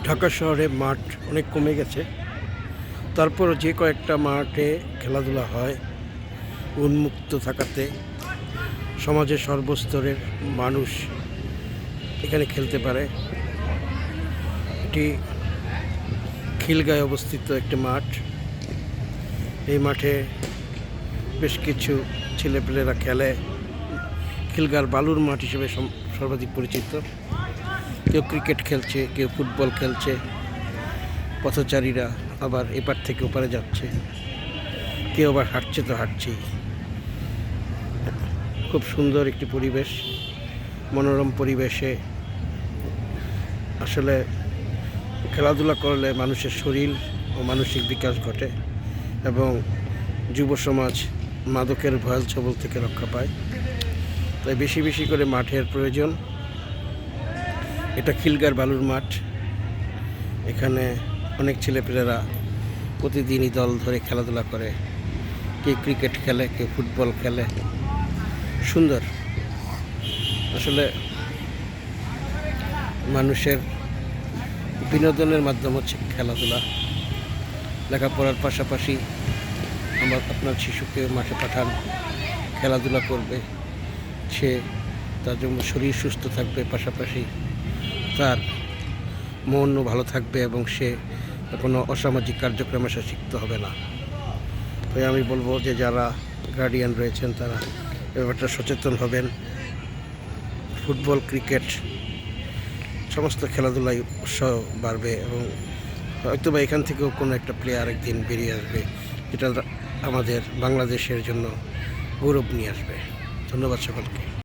ঢাকা শহরে মাঠ অনেক কমে গেছে, তারপরও যে কয়েকটা মাঠে খেলাধুলা হয় উন্মুক্ত থাকাতে সমাজের সর্বস্তরের মানুষ এখানে খেলতে পারে। এটি খিলগাঁয়ে অবস্থিত একটি মাঠ। এই মাঠে বেশ কিছু ছেলেপেলেরা খেলে। খিলগাঁর বালুর মাঠ হিসেবে সর্বাধিক পরিচিত। কেউ ক্রিকেট খেলছে, কেউ ফুটবল খেলছে, পথচারীরা আবার এপার থেকে ওপারে যাচ্ছে, কেউ আবার হাঁটছে তো হাঁটছেই। খুব সুন্দর একটি পরিবেশ, মনোরম পরিবেশে আসলে খেলাধুলা করলে মানুষের শরীর ও মানসিক বিকাশ ঘটে এবং যুব সমাজ মাদকের ভয়াল ছবল থেকে রক্ষা পায়। তাই বেশি বেশি করে মাঠের প্রয়োজন। এটা খিলগাঁর বালুর মাঠ। এখানে অনেক ছেলেপেলেরা প্রতিদিনই দল ধরে খেলাধুলা করে, কেউ ক্রিকেট খেলে, কেউ ফুটবল খেলে। সুন্দর। আসলে মানুষের বিনোদনের মাধ্যম হচ্ছে খেলাধুলা। লেখাপড়ার পাশাপাশি আপনার শিশুকে মাঠে পাঠান, খেলাধুলা করবে, সে তার জন্য শরীর সুস্থ থাকবে, পাশাপাশি তার মনও ভালো থাকবে এবং সে কোনো অসামাজিক কার্যক্রমে সে শিখতে হবে না। তাই আমি বলবো যে যারা গার্ডিয়ান রয়েছেন তারা এ ব্যাপারটা সচেতন হবেন। ফুটবল, ক্রিকেট সমস্ত খেলাধুলায় উৎসাহ বাড়বে এবং হয়তো বা এখান থেকেও কোনো একটা প্লেয়ার একদিন বেরিয়ে আসবে, যেটা আমাদের বাংলাদেশের জন্য গৌরব নিয়ে আসবে। ধন্যবাদ সকলকে।